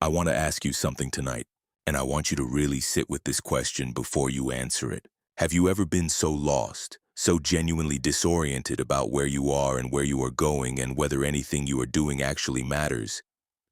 I want to ask you something tonight, and I want you to really sit with this question before you answer it. Have you ever been so lost, so genuinely disoriented about where you are and where you are going and whether anything you are doing actually matters,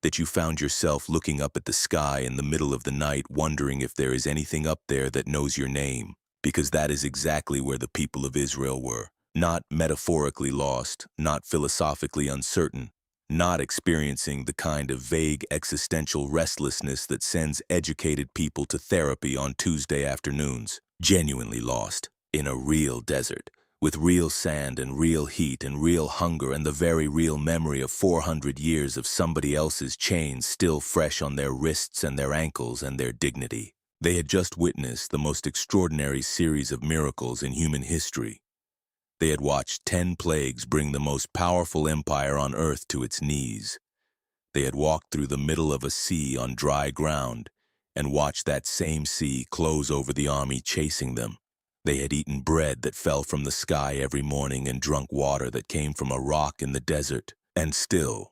that you found yourself looking up at the sky in the middle of the night wondering if there is anything up there that knows your name? Because that is exactly where the people of Israel were. Not metaphorically lost, not philosophically uncertain, not experiencing the kind of vague existential restlessness that sends educated people to therapy on Tuesday afternoons. Genuinely lost in a real desert, with real sand and real heat and real hunger and the very real memory of 400 years of somebody else's chains still fresh on their wrists and their ankles and their dignity. They had just witnessed the most extraordinary series of miracles in human history. They had watched 10 plagues bring the most powerful empire on earth to its knees. They had walked through the middle of a sea on dry ground and watched that same sea close over the army chasing them. They had eaten bread that fell from the sky every morning and drunk water that came from a rock in the desert. And still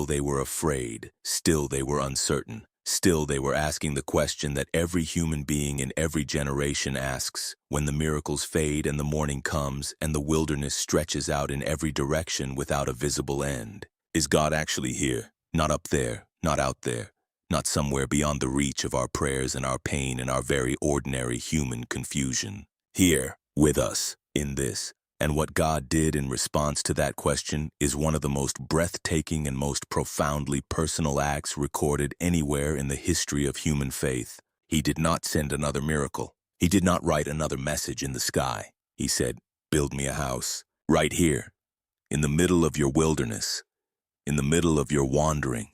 they were afraid. Still they were uncertain. Still they were asking the question that every human being in every generation asks when the miracles fade and the morning comes and the wilderness stretches out in every direction without a visible end. Is God actually here? Not up there, not out there, not somewhere beyond the reach of our prayers and our pain and our very ordinary human confusion. Here, with us, in this. And what God did in response to that question is one of the most breathtaking and most profoundly personal acts recorded anywhere in the history of human faith. He did not send another miracle. He did not write another message in the sky. He said, "Build me a house, right here, in the middle of your wilderness, in the middle of your wandering,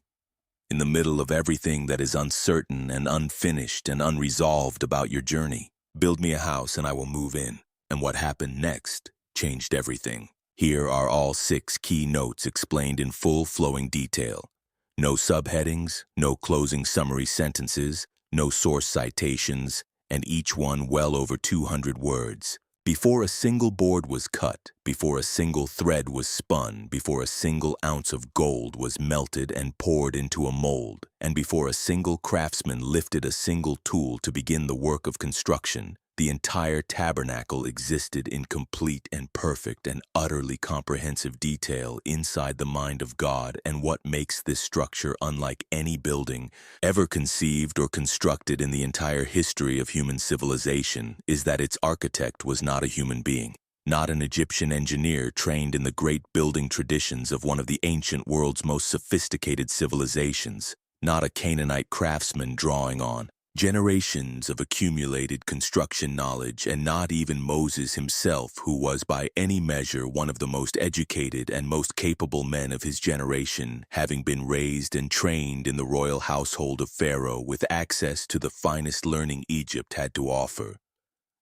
in the middle of everything that is uncertain and unfinished and unresolved about your journey. Build me a house and I will move in." And what happened next changed everything. Here are all 6 key notes explained in full flowing detail. No subheadings, no closing summary sentences, no source citations, and each one well over 200 words. Before a single board was cut, before a single thread was spun, before a single ounce of gold was melted and poured into a mold, and before a single craftsman lifted a single tool to begin the work of construction, the entire tabernacle existed in complete and perfect and utterly comprehensive detail inside the mind of God. And what makes this structure unlike any building ever conceived or constructed in the entire history of human civilization is that its architect was not a human being, not an Egyptian engineer trained in the great building traditions of one of the ancient world's most sophisticated civilizations, not a Canaanite craftsman drawing on generations of accumulated construction knowledge, and not even Moses himself, who was by any measure one of the most educated and most capable men of his generation, having been raised and trained in the royal household of Pharaoh with access to the finest learning Egypt had to offer.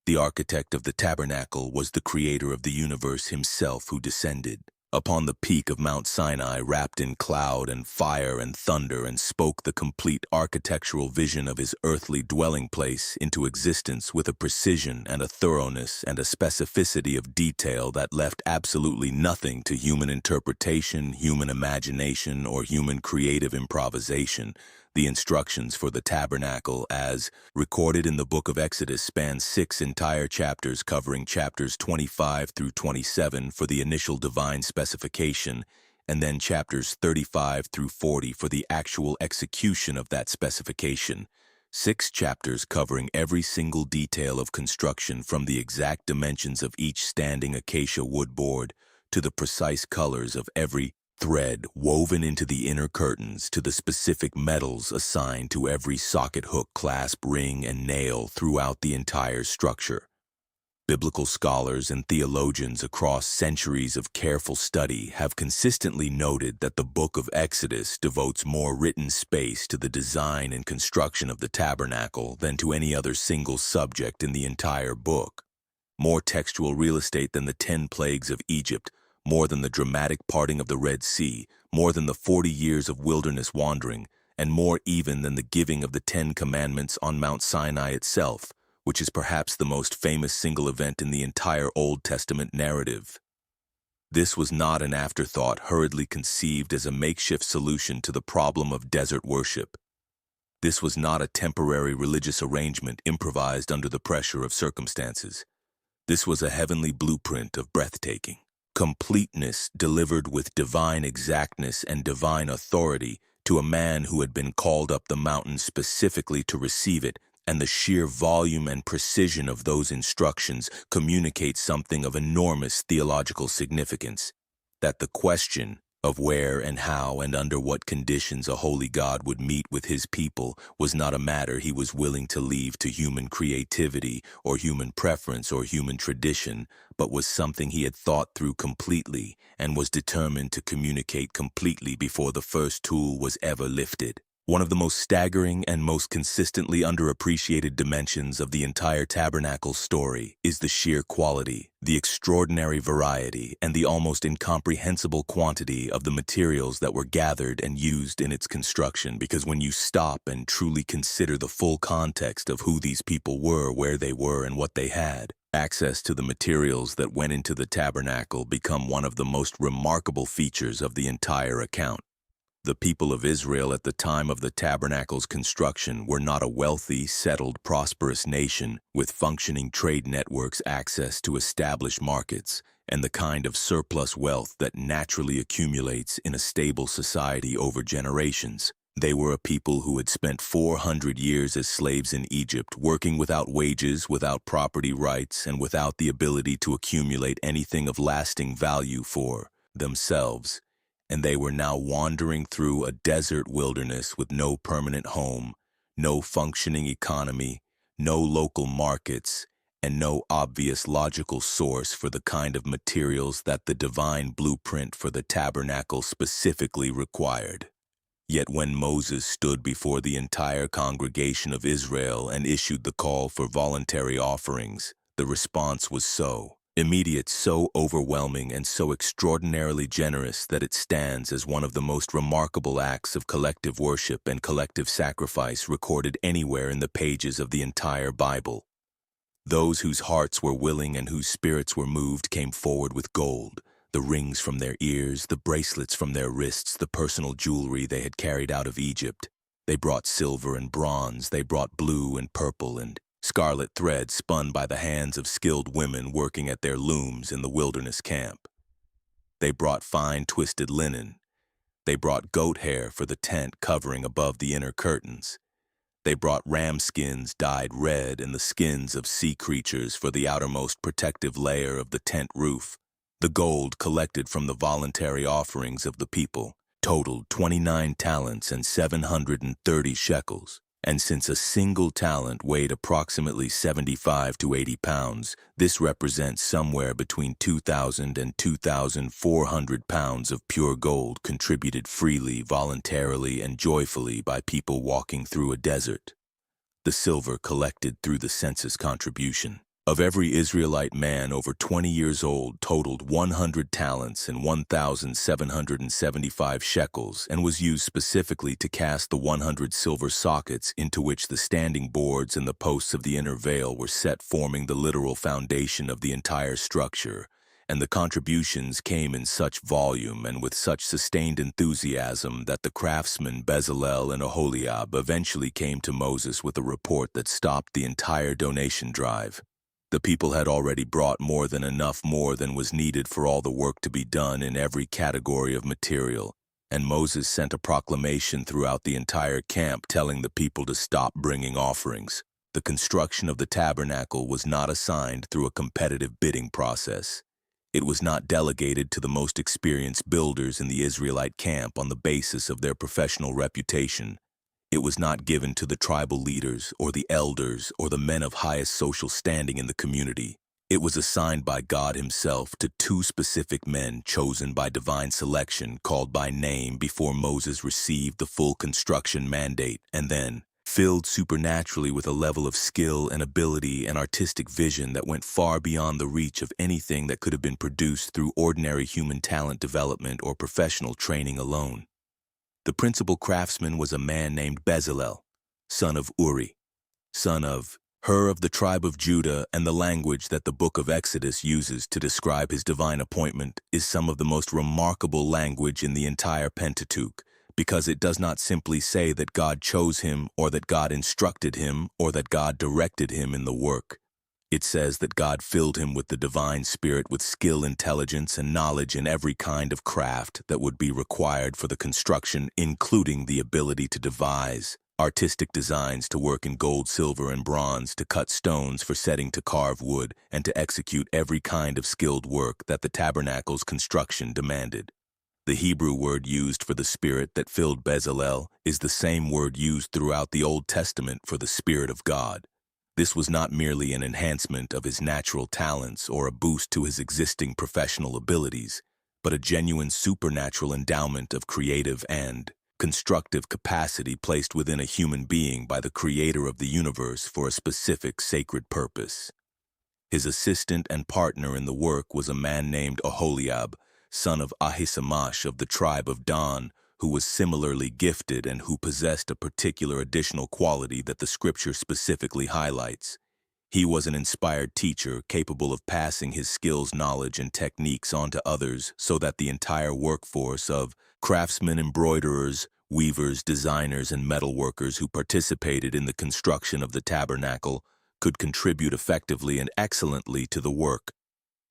The architect of the tabernacle was the creator of the universe himself, who descended upon the peak of Mount Sinai wrapped in cloud and fire and thunder and spoke the complete architectural vision of his earthly dwelling place into existence with a precision and a thoroughness and a specificity of detail that left absolutely nothing to human interpretation, human imagination, or human creative improvisation. The instructions for the tabernacle, as recorded in the book of Exodus, span 6 entire chapters covering chapters 25 through 27 for the initial divine specification, and then chapters 35 through 40 for the actual execution of that specification. 6 chapters covering every single detail of construction, from the exact dimensions of each standing acacia wood board to the precise colors of every thread woven into the inner curtains, to the specific metals assigned to every socket, hook, clasp, ring, and nail throughout the entire structure. Biblical scholars and theologians across centuries of careful study have consistently noted that the book of Exodus devotes more written space to the design and construction of the tabernacle than to any other single subject in the entire book. More textual real estate than the 10 plagues of Egypt, more than the dramatic parting of the Red Sea, more than the 40 years of wilderness wandering, and more even than the giving of the 10 Commandments on Mount Sinai itself, which is perhaps the most famous single event in the entire Old Testament narrative. This was not an afterthought hurriedly conceived as a makeshift solution to the problem of desert worship. This was not a temporary religious arrangement improvised under the pressure of circumstances. This was a heavenly blueprint of breathtaking completeness delivered with divine exactness and divine authority to a man who had been called up the mountain specifically to receive it, and the sheer volume and precision of those instructions communicate something of enormous theological significance, that the question of where and how and under what conditions a holy God would meet with his people was not a matter he was willing to leave to human creativity or human preference or human tradition, but was something he had thought through completely and was determined to communicate completely before the first tool was ever lifted. One of the most staggering and most consistently underappreciated dimensions of the entire Tabernacle story is the sheer quality, the extraordinary variety, and the almost incomprehensible quantity of the materials that were gathered and used in its construction, because when you stop and truly consider the full context of who these people were, where they were, and what they had, access to the materials that went into the Tabernacle become one of the most remarkable features of the entire account. The people of Israel at the time of the Tabernacle's construction were not a wealthy, settled, prosperous nation with functioning trade networks, access to established markets, and the kind of surplus wealth that naturally accumulates in a stable society over generations. They were a people who had spent 400 years as slaves in Egypt, working without wages, without property rights, and without the ability to accumulate anything of lasting value for themselves. And they were now wandering through a desert wilderness with no permanent home, no functioning economy, no local markets, and no obvious logical source for the kind of materials that the divine blueprint for the tabernacle specifically required. Yet when Moses stood before the entire congregation of Israel and issued the call for voluntary offerings, the response was so immediate, so overwhelming, and so extraordinarily generous that it stands as one of the most remarkable acts of collective worship and collective sacrifice recorded anywhere in the pages of the entire Bible. Those whose hearts were willing and whose spirits were moved came forward with gold, the rings from their ears, the bracelets from their wrists, the personal jewelry they had carried out of Egypt. They brought silver and bronze, they brought blue and purple and scarlet thread spun by the hands of skilled women working at their looms in the wilderness camp. They brought fine twisted linen. They brought goat hair for the tent covering above the inner curtains. They brought ram skins dyed red and the skins of sea creatures for the outermost protective layer of the tent roof. The gold collected from the voluntary offerings of the people totaled 29 talents and 730 shekels. And since a single talent weighed approximately 75 to 80 pounds, this represents somewhere between 2,000 and 2,400 pounds of pure gold contributed freely, voluntarily, and joyfully by people walking through a desert. The silver collected through the census contribution of every Israelite man over 20 years old totaled 100 talents and 1,775 shekels and was used specifically to cast the 100 silver sockets into which the standing boards and the posts of the inner veil were set, forming the literal foundation of the entire structure. And the contributions came in such volume and with such sustained enthusiasm that the craftsmen Bezalel and Oholiab eventually came to Moses with a report that stopped the entire donation drive. The people had already brought more than enough, more than was needed for all the work to be done in every category of material, and Moses sent a proclamation throughout the entire camp telling the people to stop bringing offerings. The construction of the tabernacle was not assigned through a competitive bidding process. It was not delegated to the most experienced builders in the Israelite camp on the basis of their professional reputation. It was not given to the tribal leaders or the elders or the men of highest social standing in the community. It was assigned by God himself to two specific men chosen by divine selection, called by name before Moses received the full construction mandate, and then filled supernaturally with a level of skill and ability and artistic vision that went far beyond the reach of anything that could have been produced through ordinary human talent development or professional training alone. The principal craftsman was a man named Bezalel, son of Uri, son of Hur of the tribe of Judah, and the language that the book of Exodus uses to describe his divine appointment is some of the most remarkable language in the entire Pentateuch. because it does not simply say that God chose him or that God instructed him or that God directed him in the work. It says that God filled him with the divine spirit with skill, intelligence, and knowledge in every kind of craft that would be required for the construction, including the ability to devise artistic designs, to work in gold, silver, and bronze, to cut stones for setting, to carve wood, and to execute every kind of skilled work that the tabernacle's construction demanded. The Hebrew word used for the spirit that filled Bezalel is the same word used throughout the Old Testament for the Spirit of God. This was not merely an enhancement of his natural talents or a boost to his existing professional abilities, but a genuine supernatural endowment of creative and constructive capacity placed within a human being by the Creator of the universe for a specific sacred purpose. His assistant and partner in the work was a man named Oholiab, son of Ahisamach of the tribe of Dan, who was similarly gifted and who possessed a particular additional quality that the scripture specifically highlights. He was an inspired teacher capable of passing his skills, knowledge, and techniques on to others so that the entire workforce of craftsmen, embroiderers, weavers, designers, and metalworkers who participated in the construction of the tabernacle could contribute effectively and excellently to the work.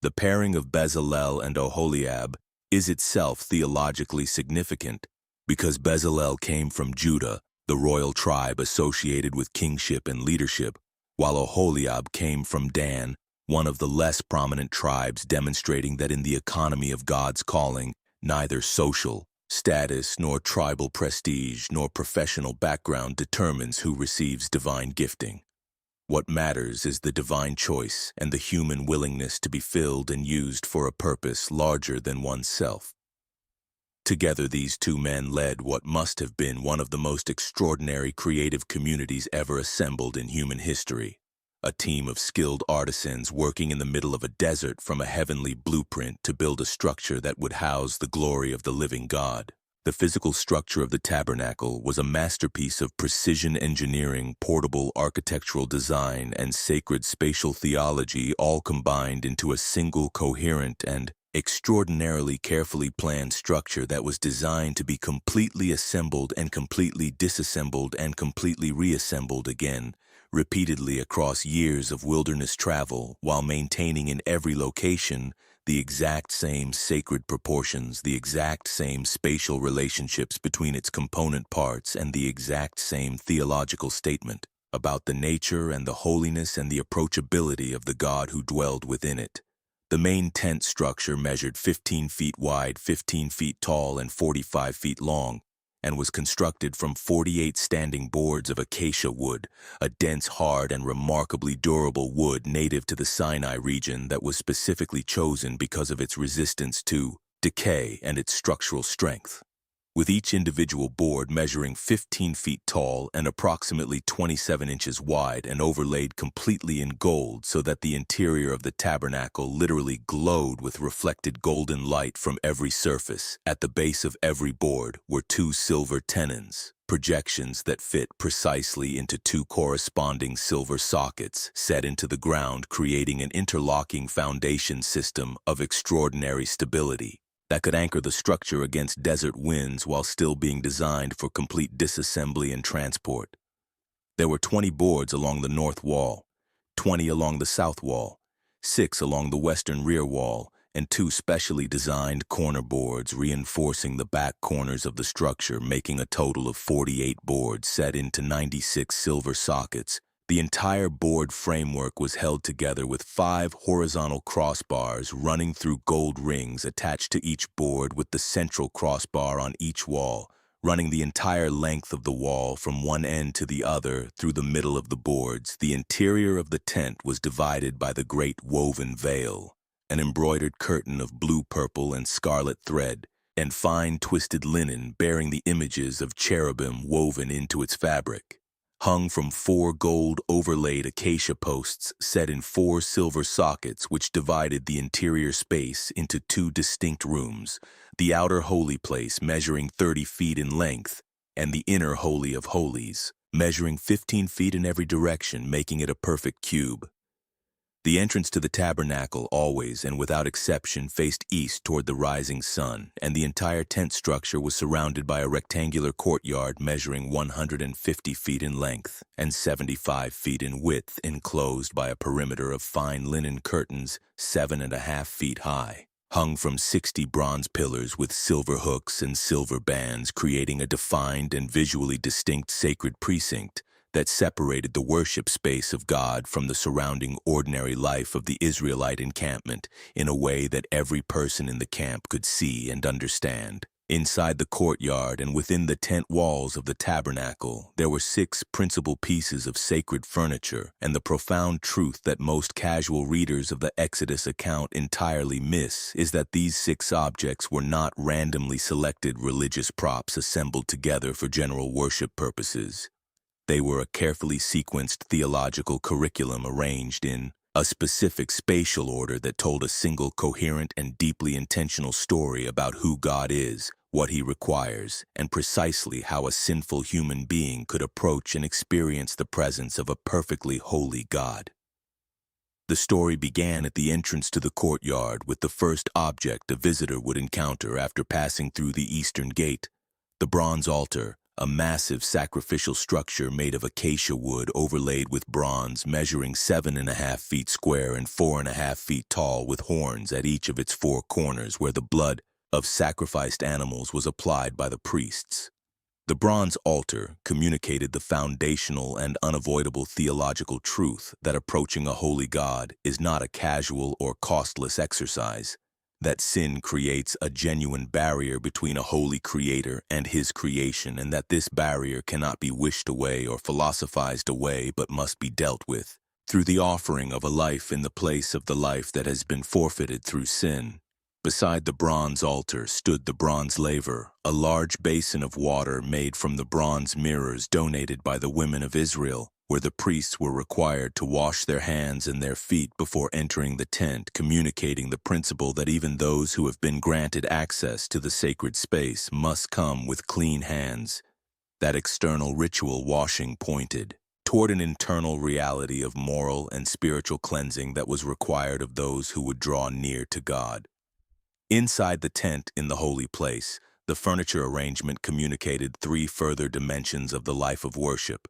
The pairing of Bezalel and Oholiab is itself theologically significant because Bezalel came from Judah, the royal tribe associated with kingship and leadership, while Oholiab came from Dan, one of the less prominent tribes, demonstrating that in the economy of God's calling, neither social status nor tribal prestige nor professional background determines who receives divine gifting. What matters is the divine choice and the human willingness to be filled and used for a purpose larger than oneself. Together, these two men led what must have been one of the most extraordinary creative communities ever assembled in human history. A team of skilled artisans working in the middle of a desert from a heavenly blueprint to build a structure that would house the glory of the living God. The physical structure of the tabernacle was a masterpiece of precision engineering, portable architectural design, and sacred spatial theology, all combined into a single coherent and extraordinarily carefully planned structure that was designed to be completely assembled and completely disassembled and completely reassembled again, repeatedly across years of wilderness travel, while maintaining in every location the exact same sacred proportions, the exact same spatial relationships between its component parts, and the exact same theological statement about the nature and the holiness and the approachability of the God who dwelled within it. The main tent structure measured 15 feet wide, 15 feet tall, and 45 feet long, and was constructed from 48 standing boards of acacia wood, a dense, hard, and remarkably durable wood native to the Sinai region that was specifically chosen because of its resistance to decay and its structural strength. With each individual board measuring 15 feet tall and approximately 27 inches wide and overlaid completely in gold so that the interior of the tabernacle literally glowed with reflected golden light from every surface. At the base of every board were two silver tenons, projections that fit precisely into two corresponding silver sockets set into the ground, creating an interlocking foundation system of extraordinary stability that could anchor the structure against desert winds while still being designed for complete disassembly and transport. There were 20 boards along the north wall, 20 along the south wall, 6 along the western rear wall, and 2 specially designed corner boards reinforcing the back corners of the structure, making a total of 48 boards set into 96 silver sockets. The entire board framework was held together with 5 horizontal crossbars running through gold rings attached to each board, with the central crossbar on each wall, running the entire length of the wall from one end to the other through the middle of the boards. The interior of the tent was divided by the great woven veil, an embroidered curtain of blue, purple, and scarlet thread, and fine twisted linen bearing the images of cherubim woven into its fabric. Hung from 4 gold overlaid acacia posts set in 4 silver sockets, which divided the interior space into 2 distinct rooms, the outer holy place measuring 30 feet in length, and the inner holy of holies, measuring 15 feet in every direction, making it a perfect cube. The entrance to the tabernacle always and without exception faced east toward the rising sun, and the entire tent structure was surrounded by a rectangular courtyard measuring 150 feet in length and 75 feet in width, enclosed by a perimeter of fine linen curtains 7.5 feet high, hung from 60 bronze pillars with silver hooks and silver bands, creating a defined and visually distinct sacred precinct that separated the worship space of God from the surrounding ordinary life of the Israelite encampment in a way that every person in the camp could see and understand. Inside the courtyard and within the tent walls of the tabernacle, there were 6 principal pieces of sacred furniture, and the profound truth that most casual readers of the Exodus account entirely miss is that these 6 objects were not randomly selected religious props assembled together for general worship purposes. They were a carefully sequenced theological curriculum arranged in a specific spatial order that told a single coherent and deeply intentional story about who God is, what He requires, and precisely how a sinful human being could approach and experience the presence of a perfectly holy God. The story began at the entrance to the courtyard with the first object a visitor would encounter after passing through the eastern gate, the bronze altar, a massive sacrificial structure made of acacia wood overlaid with bronze, measuring 7.5 feet square and 4.5 feet tall, with horns at each of its 4 corners where the blood of sacrificed animals was applied by the priests. The bronze altar communicated the foundational and unavoidable theological truth that approaching a holy God is not a casual or costless exercise, that sin creates a genuine barrier between a holy creator and his creation, and that this barrier cannot be wished away or philosophized away but must be dealt with through the offering of a life in the place of the life that has been forfeited through sin. Beside the bronze altar stood the bronze laver, a large basin of water made from the bronze mirrors donated by the women of Israel, where the priests were required to wash their hands and their feet before entering the tent, communicating the principle that even those who have been granted access to the sacred space must come with clean hands. That external ritual washing pointed toward an internal reality of moral and spiritual cleansing that was required of those who would draw near to God. Inside the tent in the holy place, the furniture arrangement communicated 3 further dimensions of the life of worship.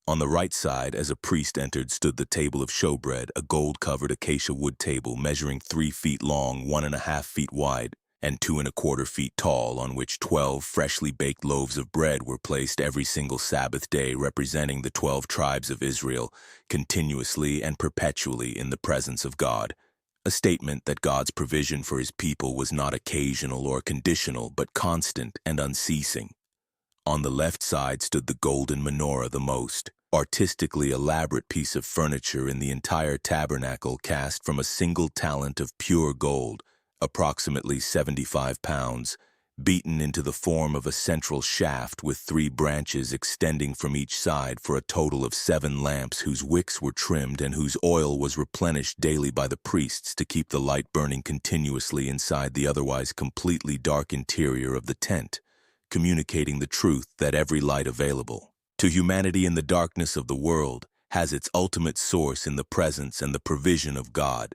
On the right side, as a priest entered, stood the table of showbread, a gold-covered acacia wood table measuring 3 feet long, 1.5 feet wide, and 2.25 feet tall, on which 12 freshly baked loaves of bread were placed every single Sabbath day, representing the 12 tribes of Israel, continuously and perpetually in the presence of God. A statement that God's provision for His people was not occasional or conditional, but constant and unceasing. On the left side stood the golden menorah, the most artistically elaborate piece of furniture in the entire tabernacle, cast from a single talent of pure gold, approximately 75 pounds, beaten into the form of a central shaft with 3 branches extending from each side for a total of 7 lamps whose wicks were trimmed and whose oil was replenished daily by the priests to keep the light burning continuously inside the otherwise completely dark interior of the tent, communicating the truth that every light available to humanity in the darkness of the world has its ultimate source in the presence and the provision of God.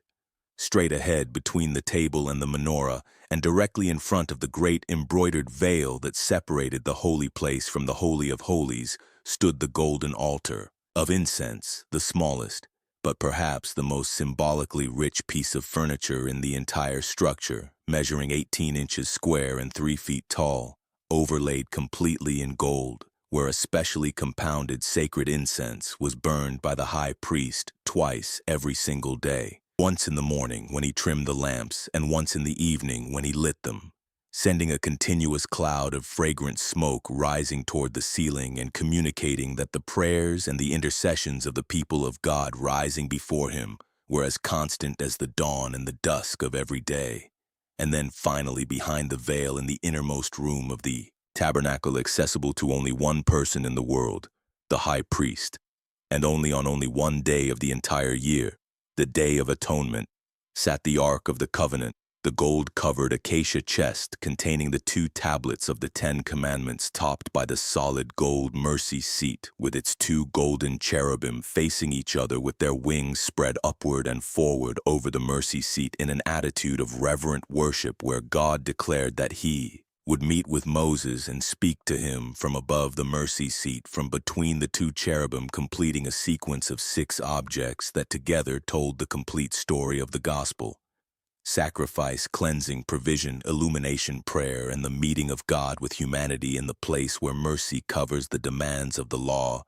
Straight ahead between the table and the menorah, and directly in front of the great embroidered veil that separated the holy place from the Holy of Holies, stood the golden altar of incense, the smallest, but perhaps the most symbolically rich piece of furniture in the entire structure, measuring 18 inches square and 3 feet tall, overlaid completely in gold, where a specially compounded sacred incense was burned by the high priest twice every single day. Once in the morning when he trimmed the lamps, and once in the evening when he lit them, sending a continuous cloud of fragrant smoke rising toward the ceiling and communicating that the prayers and the intercessions of the people of God rising before him were as constant as the dawn and the dusk of every day. And then finally behind the veil in the innermost room of the tabernacle, accessible to only one person in the world, the high priest, and only on one day of the entire year, the Day of Atonement, sat the Ark of the Covenant, The gold-covered acacia chest containing the 2 tablets of the 10 Commandments topped by the solid gold mercy seat with its 2 golden cherubim facing each other with their wings spread upward and forward over the mercy seat in an attitude of reverent worship where God declared that He would meet with Moses and speak to him from above the mercy seat from between the 2 cherubim, completing a sequence of 6 objects that together told the complete story of the gospel. Sacrifice, cleansing, provision, illumination, prayer, and the meeting of God with humanity in the place where mercy covers the demands of the law